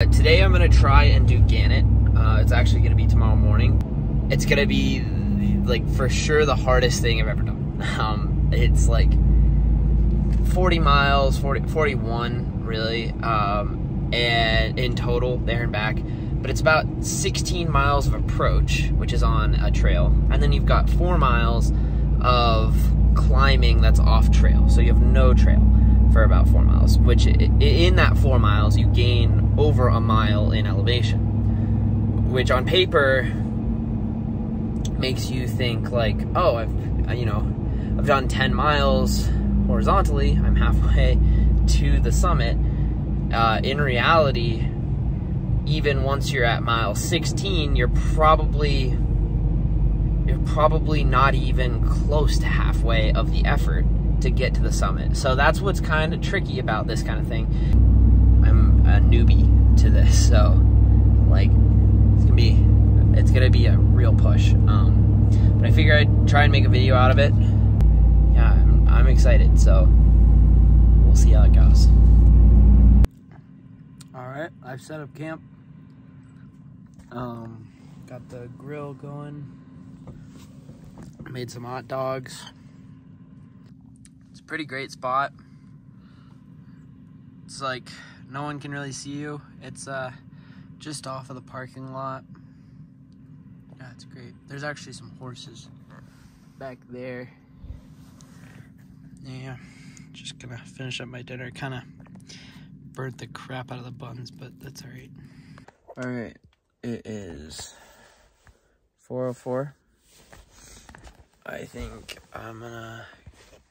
Today I'm going to try and do Gannet. It's actually going to be tomorrow morning. It's going to be, like, for sure the hardest thing I've ever done. It's like 40 miles, 41 really, and in total, there and back. But it's about 16 miles of approach, which is on a trail. And then you've got 4 miles of climbing that's off trail. So you have no trail for about 4 miles, which in that 4 miles, you gain over a mile in elevation, which on paper makes you think like, oh, I've done 10 miles horizontally, I'm halfway to the summit. In reality, even once you're at mile 16, you're probably not even close to halfway of the effort to get to the summit. So that's what's kind of tricky about this kind of thing. I'm a newbie to this, so like it's gonna be a real push. But I figure I'd try and make a video out of it. Yeah, I'm excited, so we'll see how it goes. Alright, I've set up camp. Got the grill going. Made some hot dogs. It's a pretty great spot. It's like no one can really see you. It's just off of the parking lot. Yeah, it's great. There's actually some horses back there. Yeah, just gonna finish up my dinner. Kind of burnt the crap out of the buns, but that's all right. All right, it is 4:04. I think I'm gonna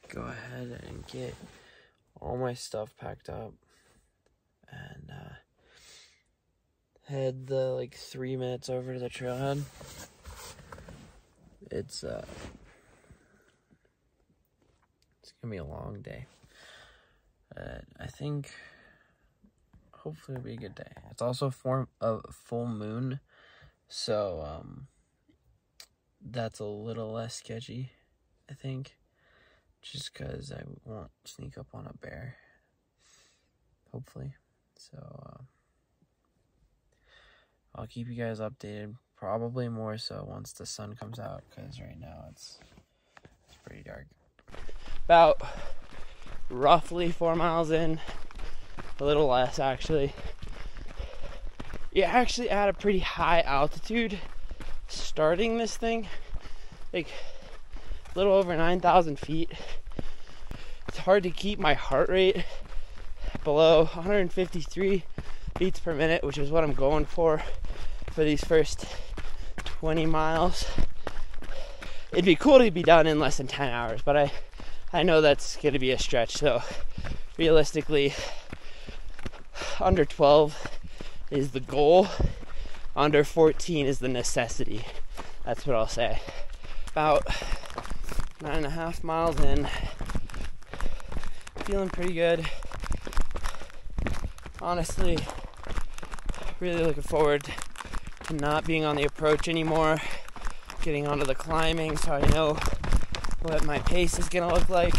go ahead and get all my stuff packed up and head the like 3 minutes over to the trailhead. It's gonna be a long day. I think hopefully it'll be a good day. It's also a full moon, so that's a little less sketchy, I think, just because I won't sneak up on a bear, hopefully. So I'll keep you guys updated, probably more so once the sun comes out, because right now it's pretty dark. About roughly 4 miles in, a little less actually. You're actually at a pretty high altitude starting this thing, like a little over 9,000 feet. It's hard to keep my heart rate below 153 beats per minute, which is what I'm going for these first 20 miles. It'd be cool to be done in less than 10 hours, but I know that's going to be a stretch. So realistically, under 12 is the goal. Under 14 is the necessity. That's what I'll say. About 9.5 miles in. Feeling pretty good. Honestly, really looking forward to not being on the approach anymore. Getting onto the climbing so I know what my pace is gonna look like.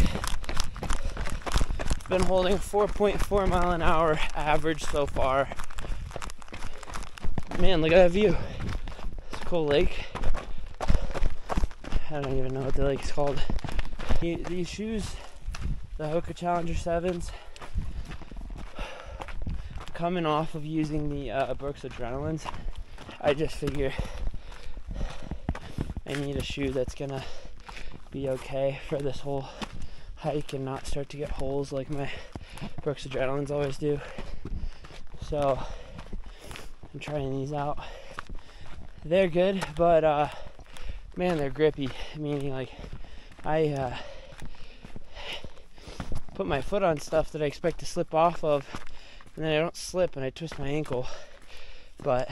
Been holding 4.4 mile an hour average so far. Man, look at that view. It's a cool lake. I don't even know what the lake's called. These shoes, the Hoka Challenger 7s, coming off of using the Brooks Adrenalines, I just figure I need a shoe that's gonna be okay for this whole hike and not start to get holes like my Brooks Adrenalines always do. So I'm trying these out. They're good, but man, they're grippy, meaning like I put my foot on stuff that I expect to slip off of, and then I don't slip and I twist my ankle. But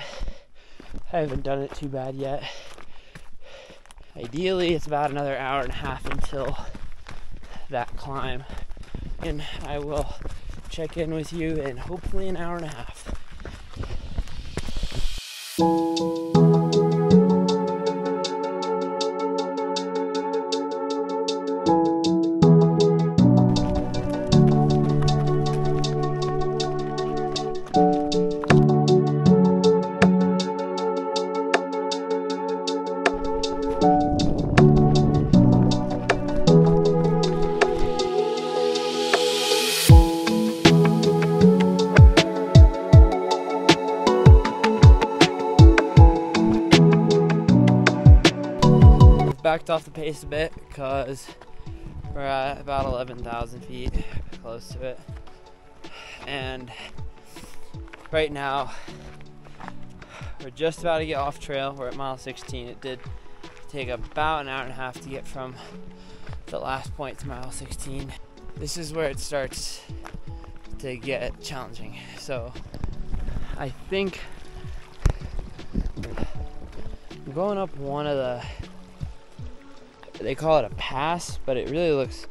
I haven't done it too bad yet. Ideally, it's about another hour and a half until that climb, and I will check in with you in hopefully an hour and a half. backed off the pace a bit because we're at about 11,000 feet, close to it. And right now, we're just about to get off trail. We're at mile 16. It did take about an hour and a half to get from the last point to mile 16. This is where it starts to get challenging. So I think I'm going up one of the, they call it a pass, but it really looks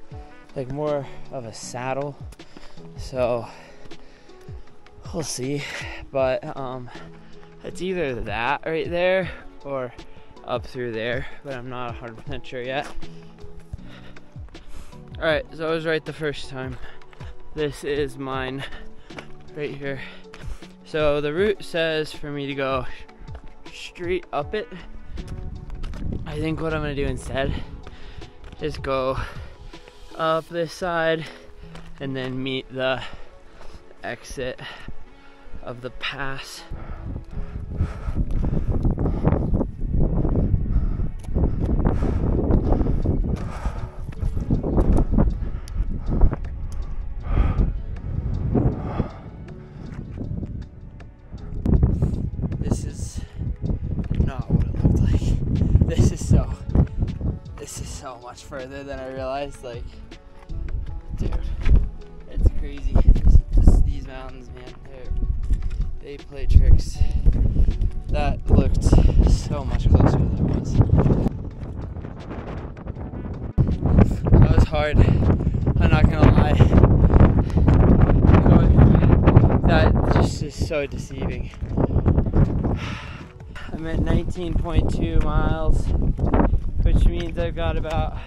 like more of a saddle. So we'll see. But it's either that right there or up through there, but I'm not 100% sure yet. Alright, so I was right the first time. This is mine right here. So the route says for me to go straight up it. I think what I'm gonna do instead is go up this side and then meet the exit of the pass. This is not what it looked like. This is so much further than I realized. Like, dude, it's crazy. These mountains, man, they play tricks. That looked so much closer than it was. That was hard. I'm not gonna lie. That just is so deceiving. I'm at 19.2 miles, which means I've got about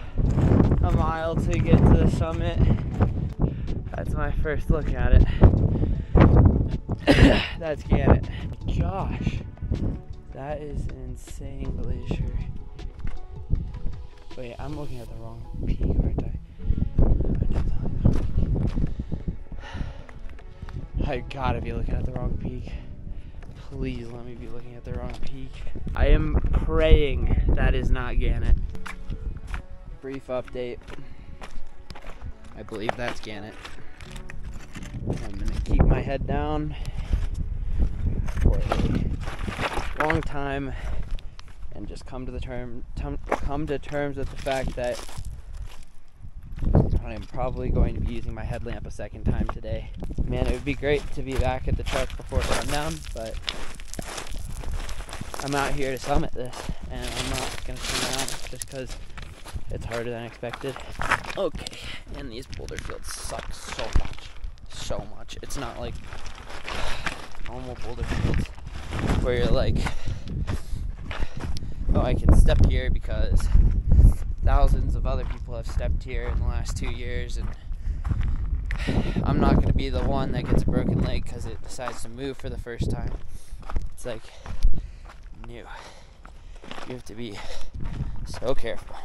a mile to get to the summit. That's my first look at it. That's Gannet. Gosh, that is an insane glacier. Wait, I'm looking at the wrong peak, aren't I? I gotta be looking at the wrong peak. Please let me be looking at the wrong peak. I am praying that is not Gannet. Brief update. I believe that's Gannet. I'm gonna keep my head down for a long time and just come to terms with the fact that I'm probably going to be using my headlamp a second time today. Man, it would be great to be back at the truck before sundown, but I'm out here to summit this, and I'm not gonna turn around just because it's harder than expected. Okay, and these boulder fields suck so much. It's not like normal boulder fields where you're like, oh, I can step here because thousands of other people have stepped here in the last 2 years, and I'm not going to be the one that gets a broken leg because it decides to move for the first time. It's like new. You have to be so careful.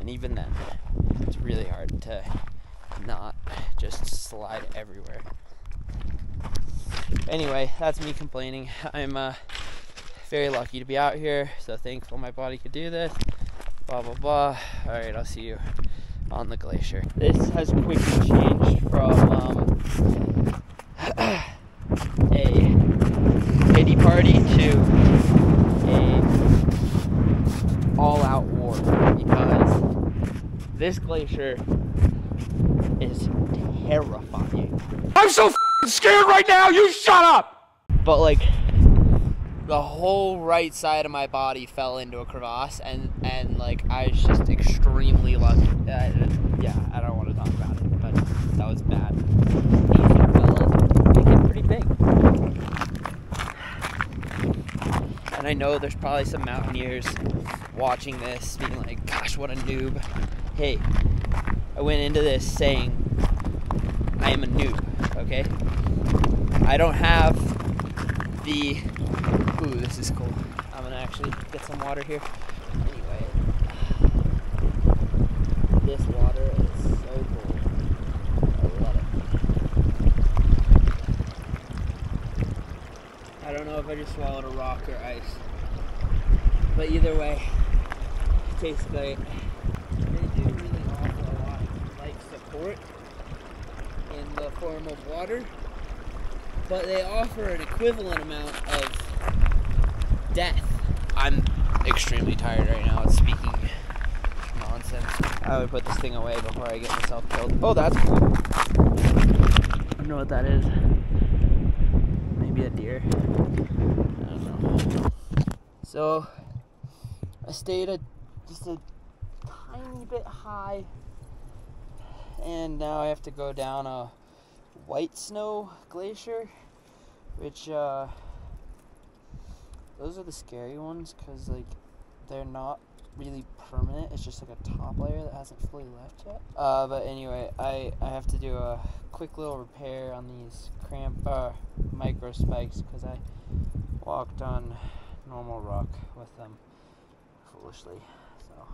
And even then, it's really hard to not just slide everywhere. Anyway, that's me complaining. I'm very lucky to be out here, so thankful my body could do this. Blah, blah, blah. Alright, I'll see you on the glacier. This has quickly changed from a pity party to a all-out war, because this glacier is terrifying. I'm so f***ing scared right now, you shut up! But like, the whole right side of my body fell into a crevasse, and like, I was just extremely lucky. Yeah, I don't want to talk about it, but that was bad. Asian fellas make it pretty big. And I know there's probably some mountaineers watching this being like, gosh, what a noob. Hey, I went into this saying I am a noob, okay? I don't have the... Ooh, this is cool. I'm gonna actually get some water here. Anyway, this water is so cool. I love it. I don't know if I just swallowed a rock or ice, but either way, tastes great. They do really offer a lot of life support in the form of water, but they offer an equivalent amount of death. I'm extremely tired right now. It's speaking nonsense. I would put this thing away before I get myself killed. Oh, that's cool. I don't know what that is. Maybe a deer. I don't know. So I stayed at just a tiny bit high, and now I have to go down a white snow glacier, which those are the scary ones because like they're not really permanent. It's just like a top layer that hasn't fully left yet. But anyway, I have to do a quick little repair on these micro spikes because I walked on normal rock with them foolishly. So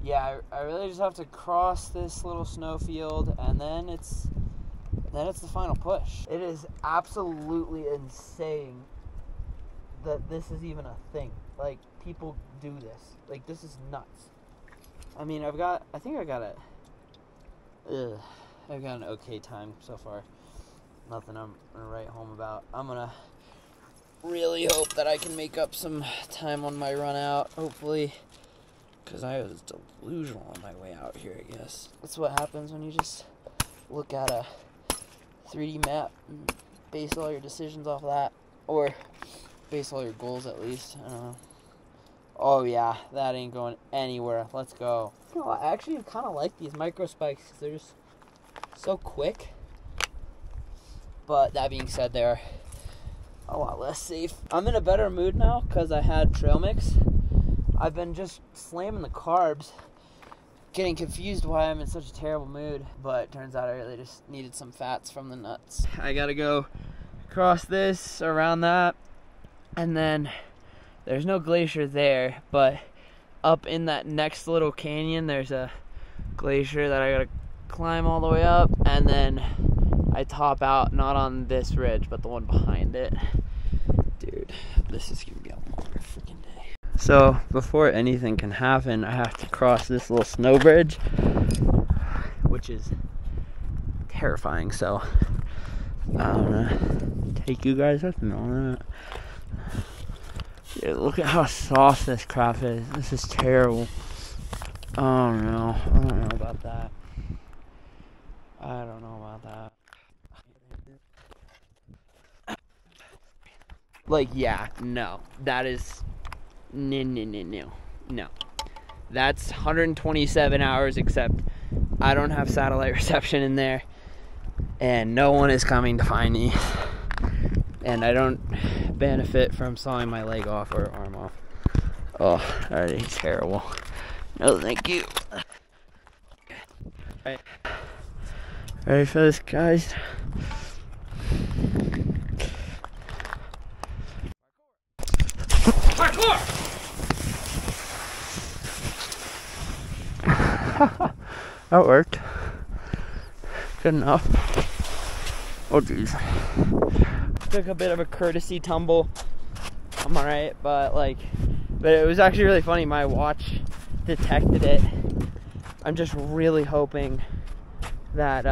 yeah, I really just have to cross this little snow field, and then it's the final push. It is absolutely insane that this is even a thing. Like, people do this. Like, this is nuts. I mean, I've got an okay time so far. Nothing I'm gonna write home about. I'm gonna really hope that I can make up some time on my run out, hopefully, because I was delusional on my way out here, I guess. That's what happens when you just look at a 3D map and base all your decisions off of that, or base all your goals at least. I don't know. Oh yeah, that ain't going anywhere. Let's go. You know, I actually kind of like these micro spikes because they're just so quick. But that being said, they're a lot less safe. I'm in a better mood now because I had trail mix. I've been just slamming the carbs, getting confused why I'm in such a terrible mood, but it turns out I really just needed some fats from the nuts. I gotta go across this, around that, and then there's no glacier there, but up in that next little canyon there's a glacier that I gotta climb all the way up, and then I top out not on this ridge but the one behind it. Dude, this is gonna be a longer freaking day. So before anything can happen, I have to cross this little snow bridge, which is terrifying. So I'm gonna take you guys with me on that. Yeah, look at how soft this crap is. This is terrible. Oh no, I don't know about that. I don't know about that. Like, yeah, no. That is no. That's 127 hours, except I don't have satellite reception in there, and no one is coming to find me, and I don't benefit from sawing my leg off or arm off. Oh, that is terrible. No, thank you. Alright. Ready for this, guys? Parkour! That worked. Good enough. Oh, jeez. Took a bit of a courtesy tumble. I'm alright, but it was actually really funny. My watch detected it. I'm just really hoping that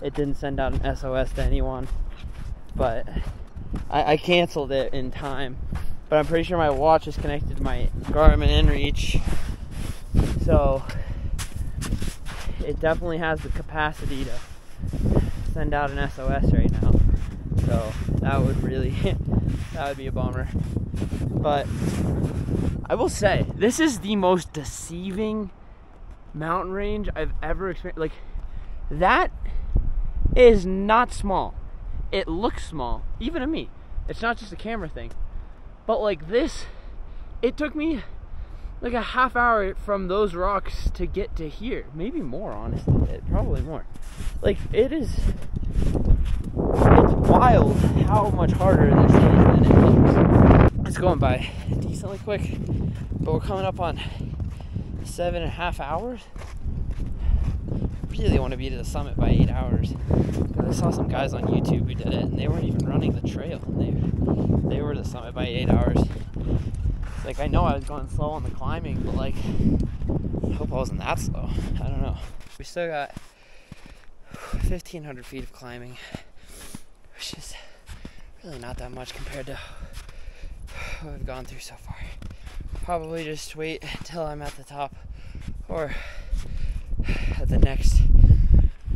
it didn't send out an SOS to anyone. But I canceled it in time. But I'm pretty sure my watch is connected to my Garmin InReach. So it definitely has the capacity to send out an SOS right now. So that would really, that would be a bummer. But I will say, this is the most deceiving mountain range I've ever experienced. Like, that is not small. It looks small, even to me. It's not just a camera thing. But like this, it took me like a half hour from those rocks to get to here. Maybe more, honestly. Probably more. Like, it's wild how much harder this is than it looks. It's going by decently quick, but we're coming up on 7.5 hours. Really want to be to the summit by 8 hours, because I saw some guys on YouTube who did it, and they weren't even running the trail, and they were to the summit by 8 hours. So Like, I know I was going slow on the climbing, but like, I hope I wasn't that slow. I don't know. We still got 1,500 feet of climbing, which is really not that much compared to what we've gone through so far. Probably just wait until I'm at the top, or at the next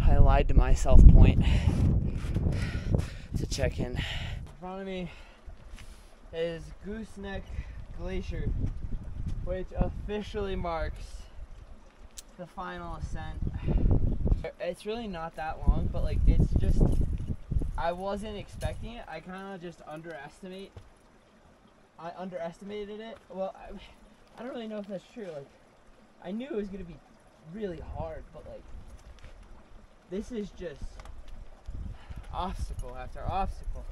I lied to myself point to check in. In front of me is Gooseneck Glacier, which officially marks the final ascent. It's really not that long, but like, it's just, I wasn't expecting it. I kind of just underestimated it. Well, I don't really know if that's true. Like, I knew it was gonna be really hard, but like, this is just obstacle after obstacle.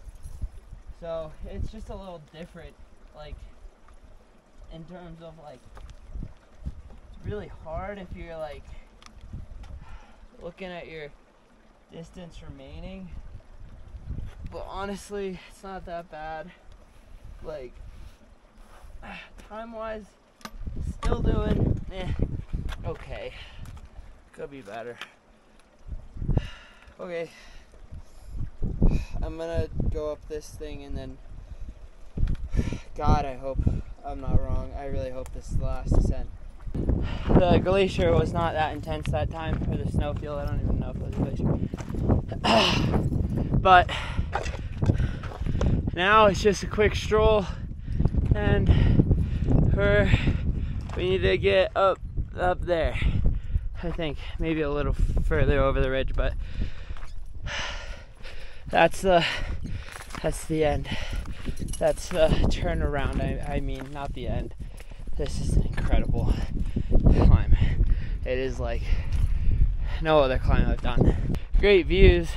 So it's just a little different, like, in terms of like, it's really hard if you're like looking at your distance remaining, but honestly, it's not that bad. Like, time wise, still doing okay. Could be better. Okay, I'm gonna go up this thing, and then, God, I hope I'm not wrong. I really hope this is the last descent. The glacier was not that intense that time, or the snowfield. I don't even know if it was a glacier. But now it's just a quick stroll, and we need to get up there. I think maybe a little further over the ridge, but that's the end. That's the turnaround. I mean, not the end. This is an incredible climb. It is like no other climb I've done. Great views.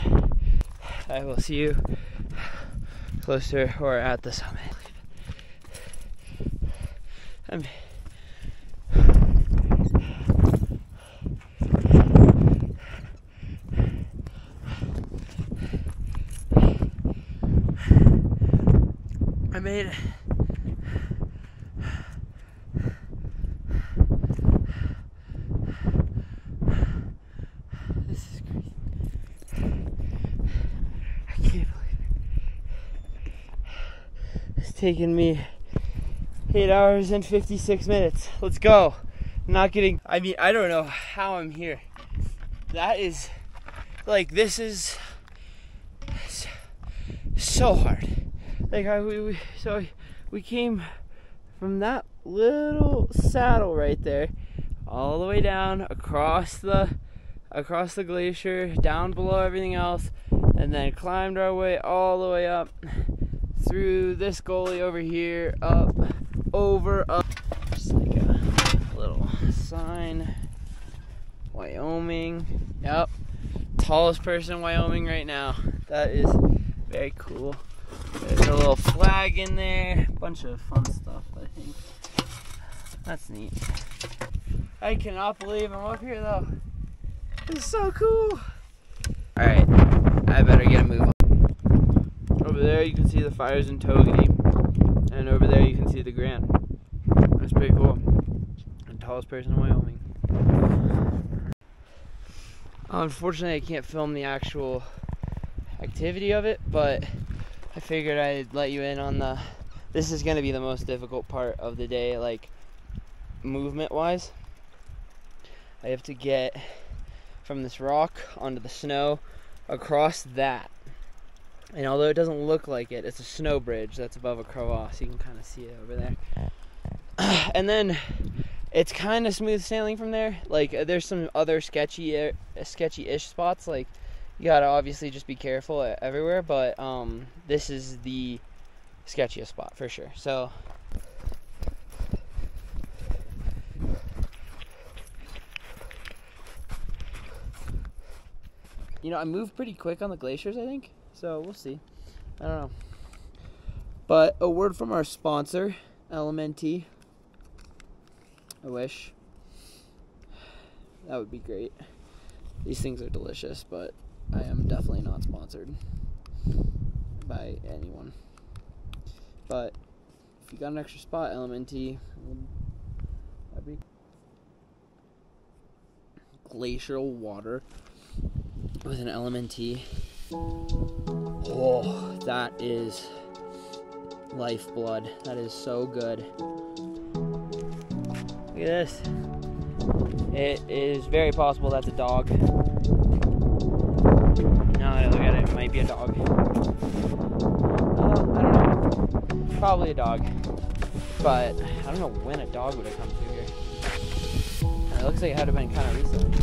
I will see you closer or at the summit. I made it. This is crazy. I can't believe it. It's taken me 8 hours and 56 minutes. Let's go. I mean, I don't know how I'm here. That is, like, this is so hard. Like, we came from that little saddle right there, all the way down across the glacier, down below everything else, and then climbed our way all the way up through this gully over here, up, over, up. Just like a little sign. Wyoming. Yep. Tallest person in Wyoming right now. That is very cool. There's a little flag in there. A bunch of fun stuff, I think. That's neat. I cannot believe I'm up here though. This is so cool. Alright, I better get a move on. Over there you can see the fires in Togany. And over there you can see the Grand. That's pretty cool. And tallest person in Wyoming. Unfortunately, I can't film the actual activity of it, but I figured I'd let you in on this is going to be the most difficult part of the day, like, movement-wise. I have to get from this rock onto the snow, across that. And although it doesn't look like it, it's a snow bridge that's above a crevasse. You can kind of see it over there. And then it's kind of smooth sailing from there. Like, there's some other sketchy-ish spots. Like, you gotta obviously just be careful everywhere, but this is the sketchiest spot for sure. So you know, I move pretty quick on the glaciers, I think. So we'll see. I don't know. But a word from our sponsor, LMNT. I wish. That would be great. These things are delicious, but I am definitely not sponsored by anyone. But if you got an extra spot, LMNT, that'd be glacial water with an LMNT. Oh, that is lifeblood. That is so good. Look at this. It is very possible that's a dog. Now that I look at it, it might be a dog. I don't know. Probably a dog. But I don't know when a dog would have come through here. And it looks like it had to have been kind of recent.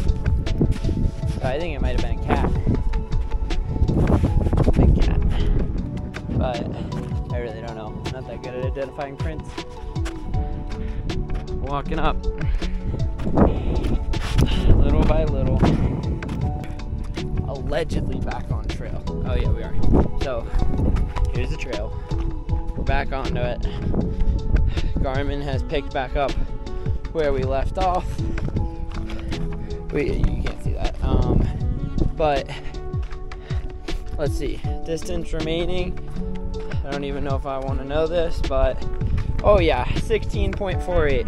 So I think it might have been a cat. Big cat. But I really don't know. I'm not that good at identifying prints. Walking up. Little by little. Allegedly back on trail. Oh yeah, we are. So here's the trail. We're back onto it. Garmin has picked back up where we left off. You can't see that. But let's see. Distance remaining. I don't even know if I want to know this, but oh yeah, 16.48.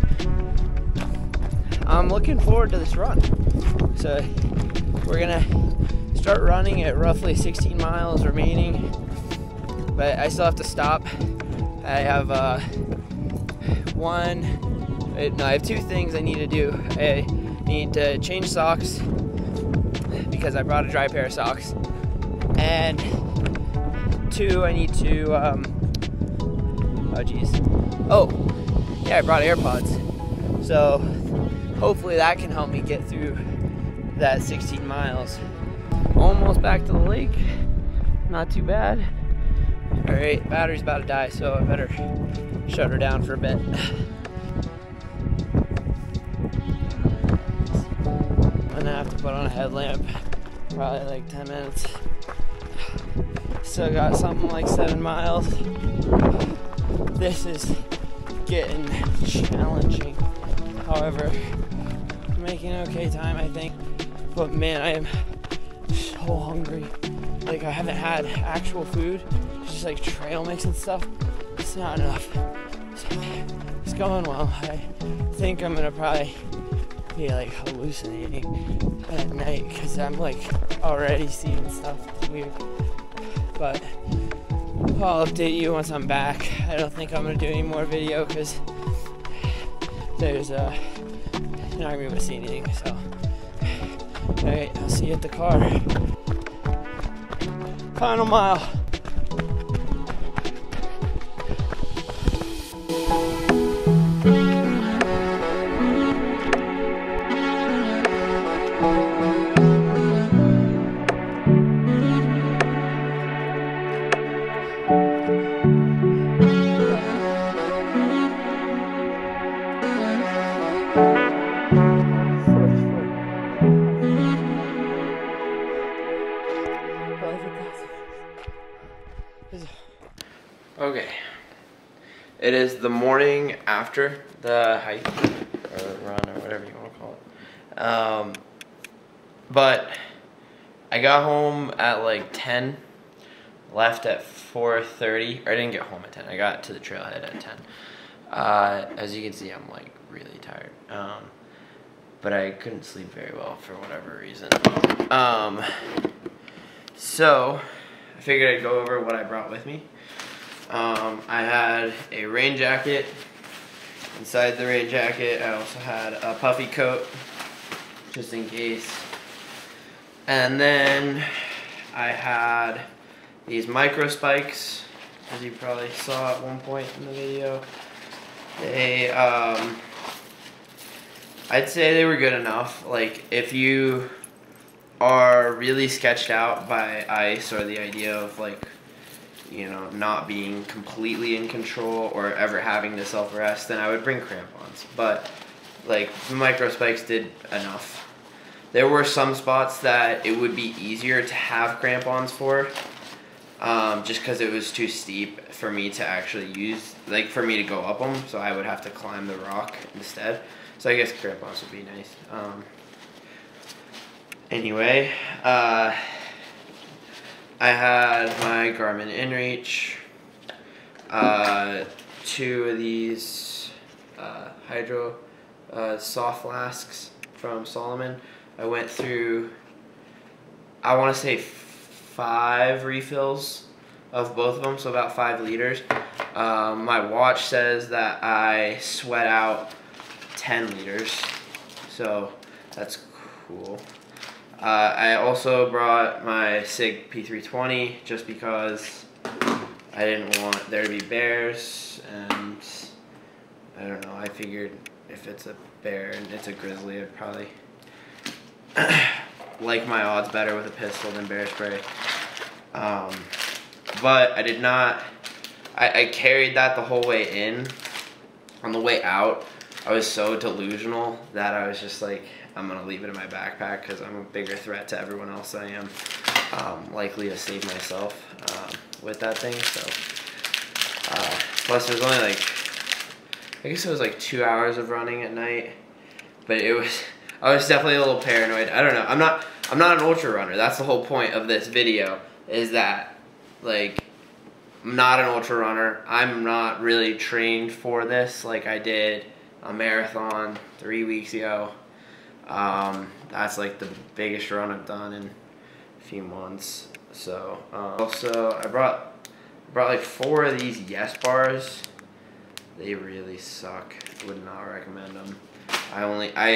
I'm looking forward to this run. So we're gonna start running at roughly 16 miles remaining, but I still have to stop. I have I have two things I need to do. I need to change socks because I brought a dry pair of socks, and two, I need to oh yeah, I brought AirPods, so hopefully that can help me get through that 16 miles. Almost back to the lake. Not too bad. Alright, battery's about to die, so I better shut her down for a bit. I'm gonna have to put on a headlamp. Probably like 10 minutes. Still got something like 7 miles. This is getting challenging. However, I'm making okay time, I think. But man, I am so hungry. Like, I haven't had actual food. It's just like trail mix and stuff. It's not enough. So, it's going well. I think I'm gonna probably be like hallucinating at night because I'm like already seeing stuff. It's weird. But I'll update you once I'm back. I don't think I'm gonna do any more video because there's you're not gonna be able to see anything. So, alright, I'll see you at the car. Final mile. Okay, it is the morning after the hike, or run, or whatever you want to call it. But I got home at like 10, left at 4:30, or I didn't get home at 10, I got to the trailhead at 10. As you can see, I'm like really tired, but I couldn't sleep very well for whatever reason. So I figured I'd go over what I brought with me. I had a rain jacket. Inside the rain jacket, I also had a puffy coat, just in case. And then I had these micro spikes, as you probably saw at one point in the video. They, I'd say they were good enough. Like, if you are really sketched out by ice or the idea of, like, you know, not being completely in control or ever having to self-rest, then I would bring crampons. But, like, the micro spikes did enough. There were some spots that it would be easier to have crampons for, just because it was too steep for me to actually use, like, for me to go up them, so I would have to climb the rock instead. So I guess crampons would be nice. Anyway, I had my Garmin InReach. 2 of these hydro soft flasks from Solomon. I went through, I want to say 5 refills of both of them, so about 5 liters. My watch says that I sweat out 10 liters, so that's cool. I also brought my SIG P320 just because I didn't want there to be bears, and I don't know, I figured if it's a bear and it's a grizzly, I'd probably like my odds better with a pistol than bear spray. But I did not, I carried that the whole way in. On the way out, I was so delusional that I was just like, I'm gonna leave it in my backpack because I'm a bigger threat to everyone else than I am likely to save myself with that thing. So plus there's only like, I guess it was like 2 hours of running at night, but I was definitely a little paranoid. I don't know, I'm not an ultra runner. That's the whole point of this video, is that like I'm not an ultra runner. I'm not really trained for this like I did a marathon 3 weeks ago. That's like the biggest run I've done in a few months. So also I brought like 4 of these Yes bars. They really suck. Would not recommend them. I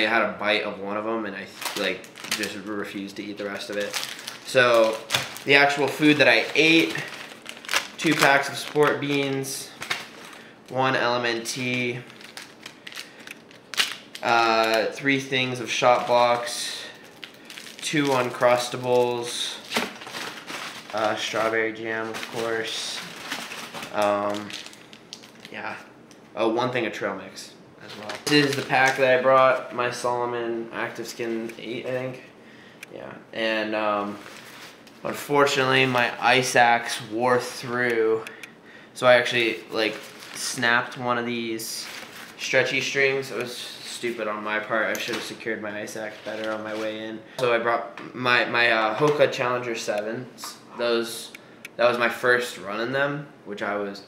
had a bite of one of them and I like just refused to eat the rest of it. So the actual food that I ate: 2 packs of sport beans, 1 LMNT, 3 things of Shot Box, 2 Uncrustables, strawberry jam, of course. Yeah. Oh, 1 thing of trail mix as well. This is the pack that I brought, my Solomon Active Skin 8, I think. Yeah. And unfortunately, my ice axe wore through, so I actually like snapped one of these stretchy strings. It was stupid on my part. I should have secured my ice axe better on my way in. So I brought my Hoka Challenger 7s. That was my first run in them, which I was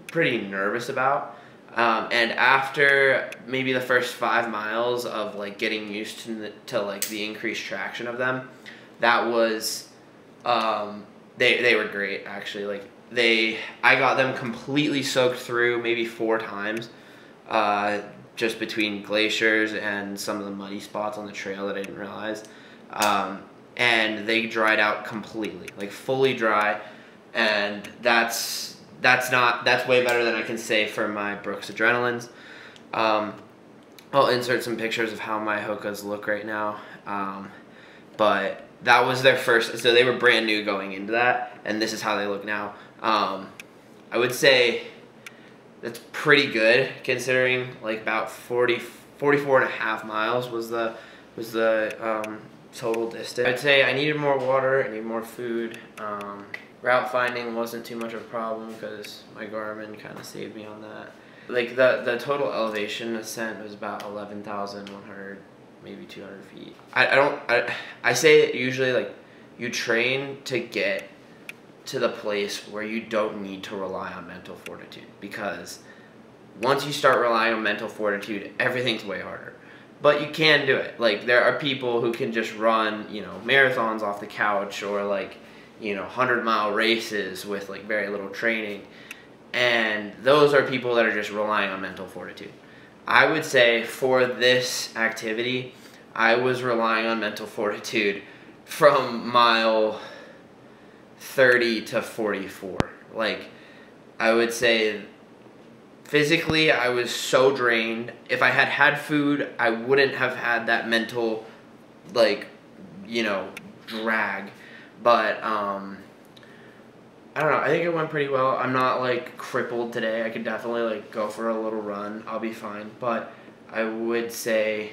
pretty nervous about. And after maybe the first 5 miles of like getting used to like the increased traction of them, that was they were great actually. Like I got them completely soaked through maybe 4 times, just between glaciers and some of the muddy spots on the trail that I didn't realize. And they dried out completely, like fully dry, and that's way better than I can say for my Brooks Adrenalines. I'll insert some pictures of how my Hokas look right now, but that was their first, so they were brand new going into that, and this is how they look now. I would say that's pretty good considering like about 44 and a half miles was the total distance. I'd say I needed more water, I needed more food. Route finding wasn't too much of a problem because my Garmin kind of saved me on that. Like the total elevation ascent was about 11,100, maybe 200 feet. I say it usually like you train to get to the place where you don't need to rely on mental fortitude, because once you start relying on mental fortitude, everything's way harder. But you can do it. Like there are people who can just run, you know, marathons off the couch, or like, you know, 100-mile races with like very little training. And those are people that are just relying on mental fortitude. I would say for this activity, I was relying on mental fortitude from mile 30 to 44. Like, I would say physically I was so drained. If I had had food, I wouldn't have had that mental, like, you know, drag. But I don't know, I think it went pretty well. I'm not like crippled today. I could definitely like go for a little run. I'll be fine. But I would say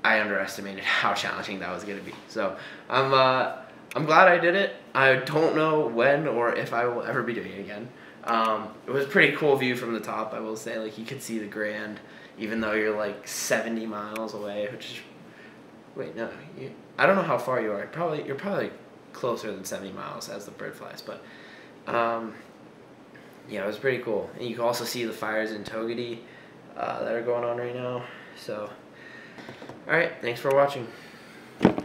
I underestimated how challenging that was gonna be. So I'm glad I did it. I don't know when or if I will ever be doing it again. It was a pretty cool view from the top, I will say. Like, you could see the Grand, even though you're like 70 miles away, which is, wait, no, I don't know how far you are. You're probably closer than 70 miles as the bird flies, but yeah, it was pretty cool. And you can also see the fires in Togedy that are going on right now. So, all right, thanks for watching.